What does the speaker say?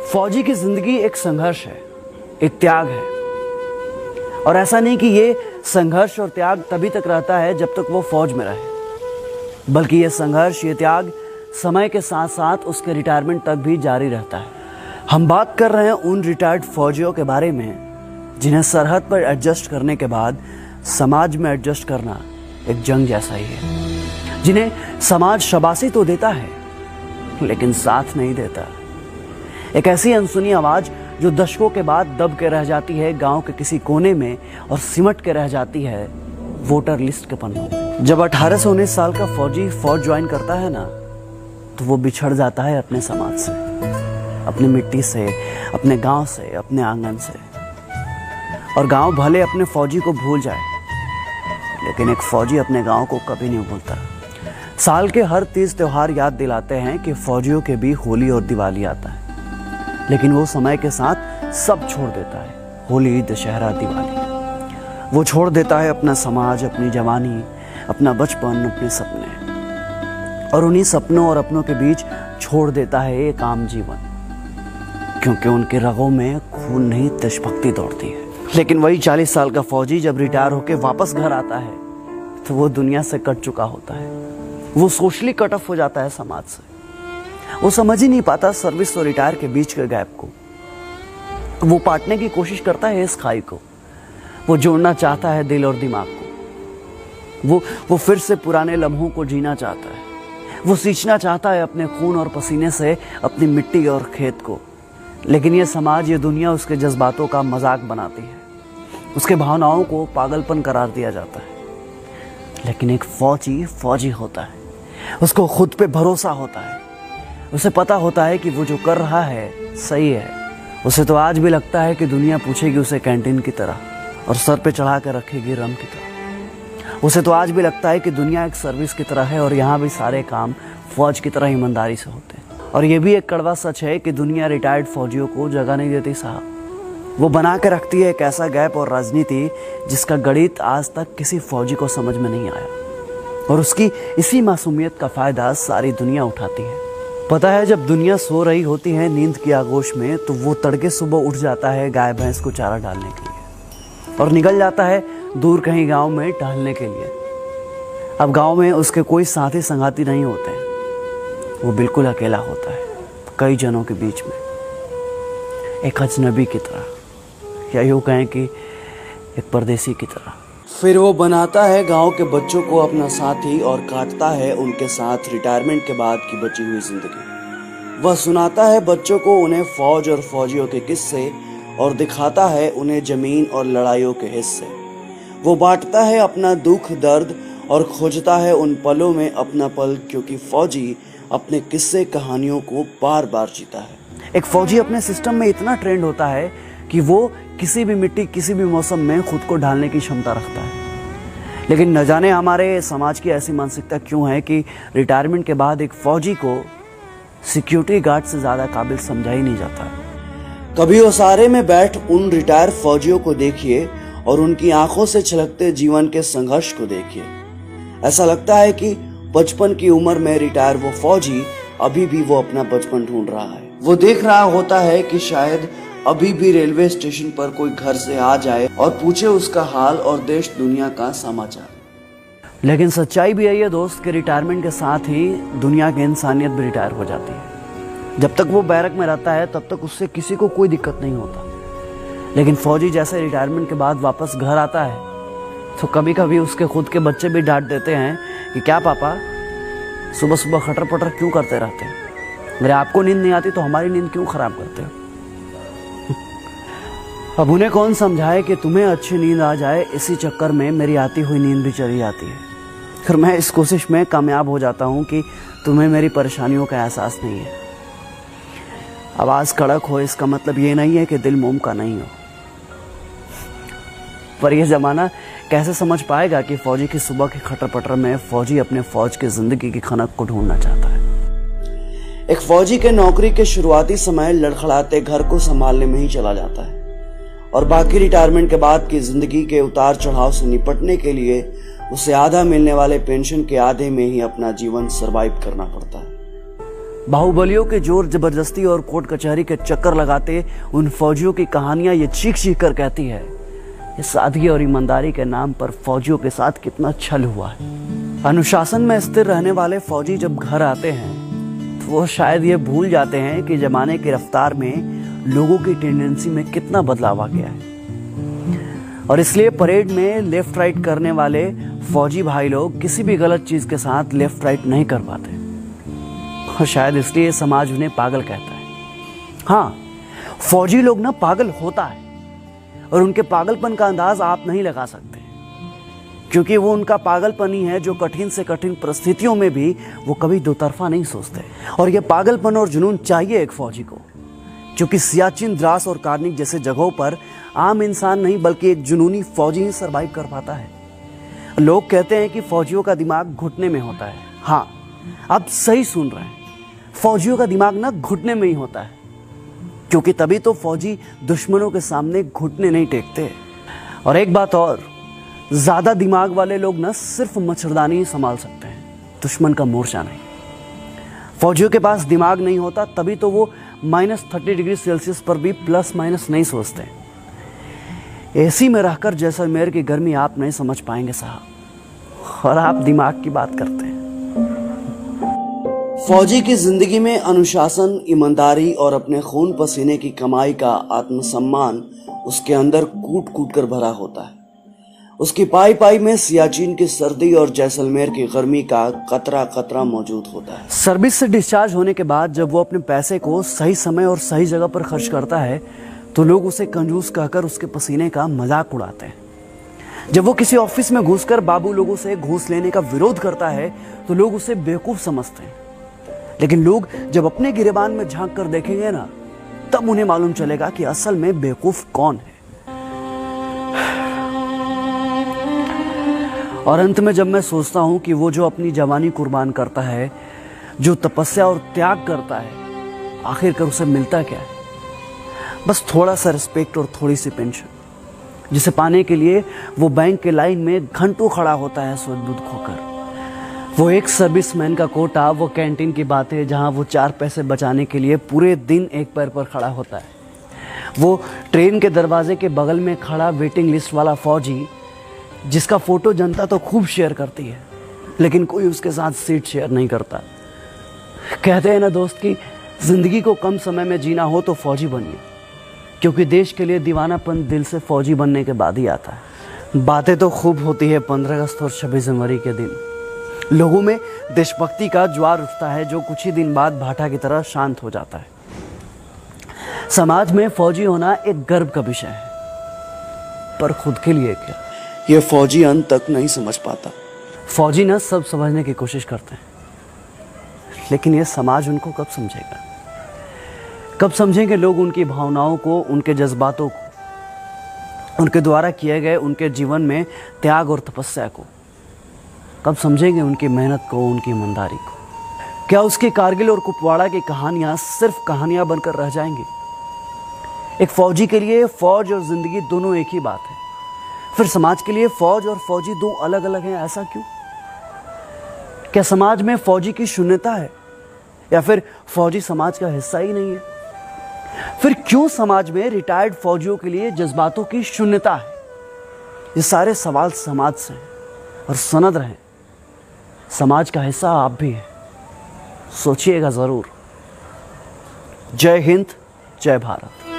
फौजी की जिंदगी एक संघर्ष है, एक त्याग है। और ऐसा नहीं कि ये संघर्ष और त्याग तभी तक रहता है जब तक वो फौज में रहे, बल्कि ये संघर्ष, ये त्याग समय के साथ साथ उसके रिटायरमेंट तक भी जारी रहता है। हम बात कर रहे हैं उन रिटायर्ड फौजियों के बारे में जिन्हें सरहद पर एडजस्ट करने के बाद समाज में एडजस्ट करना एक जंग जैसा ही है, जिन्हें समाज शाबाशी तो देता है लेकिन साथ नहीं देता। एक ऐसी अनसुनी आवाज जो दशकों के बाद दब के रह जाती है गांव के किसी कोने में और सिमट के रह जाती है वोटर लिस्ट के पन्नों में। जब 18 से 19 साल का फौजी फौज ज्वाइन करता है ना, तो वो बिछड़ जाता है अपने समाज से, अपनी मिट्टी से, अपने गांव से, अपने आंगन से। और गांव भले अपने फौजी को भूल जाए, लेकिन एक फौजी अपने गांव को कभी नहीं भूलता। साल के हर 30 त्योहार याद दिलाते हैं कि फौजियों के भी होली और दिवाली आता है, लेकिन वो समय के साथ सब छोड़ देता है। होली, दशहरा, दिवाली, वो छोड़ देता है अपना समाज, अपनी जवानी, अपना बचपन, अपने सपने, और उन्हीं सपनों और अपनों के बीच छोड़ देता है एक आम जीवन, क्योंकि उनके रगों में खून नहीं देशभक्ति दौड़ती है। लेकिन वही 40 साल का फौजी जब रिटायर होकर वापस घर आता है तो वो दुनिया से कट चुका होता है। वो सोशली कट ऑफ हो जाता है समाज से। वो समझ ही नहीं पाता सर्विस और रिटायर के बीच के गैप को। वो पाटने की कोशिश करता है इस खाई को। वो जोड़ना चाहता है दिल और दिमाग को। वो फिर से पुराने लम्हों को जीना चाहता है। वो सींचना चाहता है अपने खून और पसीने से अपनी मिट्टी और खेत को। लेकिन ये समाज, ये दुनिया उसके जज्बातों का मजाक बनाती है। उसके भावनाओं को पागलपन करार दिया जाता है। लेकिन एक फौजी फौजी होता है। उसको खुद पे भरोसा होता है। उसे पता होता है कि वो जो कर रहा है सही है। उसे तो आज भी लगता है कि दुनिया पूछेगी उसे कैंटीन की तरह और सर पे चढ़ा कर रखेगी रम की तरह। उसे तो आज भी लगता है कि दुनिया एक सर्विस की तरह है और यहाँ भी सारे काम फौज की तरह ईमानदारी से होते हैं। और ये भी एक कड़वा सच है कि दुनिया रिटायर्ड फौजियों को जगह नहीं देती साहब। वो बना के रखती है एक ऐसा गैप और राजनीति जिसका गणित आज तक किसी फौजी को समझ में नहीं आया, और उसकी इसी मासूमियत का फायदा सारी दुनिया उठाती है। पता है, जब दुनिया सो रही होती है नींद की आगोश में, तो वो तड़के सुबह उठ जाता है गाय भैंस को चारा डालने के लिए और निकल जाता है दूर कहीं गांव में टहलने के लिए। अब गांव में उसके कोई साथी संगाती नहीं होते हैं। वो बिल्कुल अकेला होता है कई जनों के बीच में, एक अजनबी की तरह, या यूँ कहें कि एक परदेसी की तरह। फिर वो बनाता है गांव के बच्चों को अपना साथी और काटता है उनके साथ रिटायरमेंट के बाद की बची हुई जिंदगी। वह सुनाता है बच्चों को उन्हें फौज और फौजियों के किस्से और दिखाता है उन्हें जमीन और लड़ाइयों के हिस्से। वो बांटता है अपना दुख दर्द और खोजता है उन पलों में अपना पल, क्योंकि फौजी अपने किस्से कहानियों को बार बार जीता है। एक फौजी अपने सिस्टम में इतना ट्रेंड होता है कि वो किसी भी मिट्टी, किसी भी मौसम में खुद को ढालने की क्षमता रखता है। लेकिन न जाने हमारे समाज की ऐसी मानसिकता क्यों है कि रिटायरमेंट के बाद एक फौजी को सिक्योरिटी गार्ड से ज्यादा काबिल समझा ही नहीं जाता। कभी ओसारे में बैठ उन रिटायर फौजियों को देखिए और उनकी आंखों से छलकते जीवन के संघर्ष को देखिए। ऐसा लगता है कि बचपन की उम्र में रिटायर वो फौजी अभी भी वो अपना बचपन ढूंढ रहा है। वो देख रहा होता है कि शायद अभी भी रेलवे स्टेशन पर कोई घर से आ जाए और पूछे उसका हाल और देश दुनिया का समाचार। लेकिन सच्चाई भी है ये दोस्त कि रिटायरमेंट के साथ ही दुनिया की इंसानियत भी रिटायर हो जाती है। जब तक वो बैरक में रहता है तब तक उससे किसी को कोई दिक्कत नहीं होता, लेकिन फौजी जैसे रिटायरमेंट के बाद वापस घर आता है तो कभी कभी उसके खुद के बच्चे भी डांट देते हैं कि क्या पापा सुबह सुबह खटर पटर क्यों करते रहते हैं? अरे आपको नींद नहीं आती तो हमारी नींद क्यों खराब करते हो? अब उन्हें कौन समझाए कि तुम्हें अच्छी नींद आ जाए, इसी चक्कर में मेरी आती हुई नींद भी चली जाती है। फिर मैं इस कोशिश में कामयाब हो जाता हूँ कि तुम्हें मेरी परेशानियों का एहसास नहीं है। आवाज कड़क हो इसका मतलब ये नहीं है कि दिल मोम का नहीं हो। पर यह जमाना कैसे समझ पाएगा कि फौजी की सुबह के खटर पटर में फौजी अपने फौज की जिंदगी की खनक को ढूंढना चाहता है। एक फौजी के नौकरी के शुरुआती समय लड़खड़ाते घर को संभालने में ही चला जाता है और बाकी रिटायरमेंट के बाद की जिंदगी के उतार चढ़ाव से निपटने के लिए उसे आधा मिलने वाले पेंशन के आधे में ही अपना जीवन सरवाइव करना पड़ता है। बाहुबलियों के जोर जबरदस्ती और कोर्ट कचहरी के चक्कर लगाते उन फौजियों की कहानियां ये चीख चीख कर कहती है, ये सादगी और ईमानदारी के नाम पर फौजियों के साथ कितना छल हुआ है। अनुशासन में स्थिर रहने वाले फौजी जब घर आते हैं तो वो शायद ये भूल जाते हैं कि जमाने की रफ्तार में लोगों की टेंडेंसी में कितना बदलाव आ गया है, और इसलिए परेड में लेफ्ट राइट करने वाले फौजी भाई लोग किसी भी गलत चीज के साथ लेफ्ट राइट नहीं कर पाते, और शायद इसलिए समाज उन्हें पागल कहता है। हाँ, फौजी लोग ना पागल होता है, और उनके पागलपन का अंदाज आप नहीं लगा सकते, क्योंकि वो उनका पागलपन ही है जो कठिन से कठिन परिस्थितियों में भी वो कभी दो तरफा नहीं सोचते। और ये पागलपन और जुनून चाहिए एक फौजी को, क्योंकि सियाचिन, द्रास और कार्निक जैसे जगहों पर आम इंसान नहीं बल्कि एक जुनूनी फौजी ही सरवाइव कर पाता है। लोग कहते हैं कि फौजियों का दिमाग घुटने में होता है। हाँ, आप सही सुन रहे हैं, फौजियों का दिमाग ना घुटने में ही होता है, क्योंकि तभी तो फौजी दुश्मनों के सामने घुटने नहीं टेकते। और एक बात और, ज्यादा दिमाग वाले लोग ना सिर्फ मच्छरदानी ही संभाल सकते हैं, दुश्मन का मोर्चा नहीं। फौजियों के पास दिमाग नहीं होता, तभी तो वो -30 डिग्री सेल्सियस पर भी प्लस माइनस नहीं सोचते। एसी में रहकर जैसलमेर की गर्मी आप नहीं समझ पाएंगे साहब, और आप दिमाग की बात करते हैं। फौजी की जिंदगी में अनुशासन, ईमानदारी और अपने खून पसीने की कमाई का आत्मसम्मान उसके अंदर कूट कूट कर भरा होता है। उसकी पाई पाई में सियाचिन की सर्दी और जैसलमेर की गर्मी का कतरा कतरा मौजूद होता है। सर्विस से डिस्चार्ज होने के बाद जब वो अपने पैसे को सही समय और सही जगह पर खर्च करता है तो लोग उसे कंजूस कहकर उसके पसीने का मजाक उड़ाते हैं। जब वो किसी ऑफिस में घुसकर बाबू लोगों से घूस लेने का विरोध करता है तो लोग उसे बेवकूफ समझते हैं, लेकिन लोग जब अपने गिरेबान में झांक कर देखेंगे ना, तब उन्हें मालूम चलेगा कि असल में बेवकूफ कौन है। और अंत में जब मैं सोचता हूं कि वो जो अपनी जवानी कुर्बान करता है, जो तपस्या और त्याग करता है, आखिरकार उसे मिलता क्या है? बस थोड़ा सा रिस्पेक्ट और थोड़ी सी पेंशन, जिसे पाने के लिए वो बैंक के लाइन में घंटों खड़ा होता है सोच बुध खोकर। वो एक सर्विसमैन का कोटा, वो कैंटीन की बातें जहां वो 4 पैसे बचाने के लिए पूरे दिन एक पैर पर खड़ा होता है। वो ट्रेन के दरवाजे के बगल में खड़ा वेटिंग लिस्ट वाला फौजी, जिसका फोटो जनता तो खूब शेयर करती है, लेकिन कोई उसके साथ सीट शेयर नहीं करता। कहते हैं ना दोस्त कि जिंदगी को कम समय में जीना हो तो फौजी बनिए, क्योंकि देश के लिए दीवानापन दिल से फौजी बनने के बाद ही आता है। बातें तो खूब होती है 15 अगस्त और 26 जनवरी के दिन। लोगों में देशभक्ति का ज्वार उठता है जो कुछ ही दिन बाद भाटा की तरह शांत हो जाता है। समाज में फौजी होना एक गर्व का विषय है, पर खुद के लिए क्या, यह फौजी अंत तक नहीं समझ पाता। फौजी ना सब समझने की कोशिश करते हैं, लेकिन यह समाज उनको कब समझेगा? कब समझेंगे लोग उनकी भावनाओं को, उनके जज्बातों को, उनके द्वारा किए गए उनके जीवन में त्याग और तपस्या को? कब समझेंगे उनकी मेहनत को, उनकी ईमानदारी को? क्या उसकी कारगिल और कुपवाड़ा की कहानियां सिर्फ कहानियां बनकर रह जाएंगी? एक फौजी के लिए फौज और जिंदगी दोनों एक ही बात है, फिर समाज के लिए फौज और फौजी दो अलग अलग हैं, ऐसा क्यों? क्या समाज में फौजी की शून्यता है, या फिर फौजी समाज का हिस्सा ही नहीं है? फिर क्यों समाज में रिटायर्ड फौजियों के लिए जज्बातों की शून्यता है? ये सारे सवाल समाज से हैं, और सनद रहें, समाज का हिस्सा आप भी हैं। सोचिएगा जरूर। जय हिंद, जय भारत।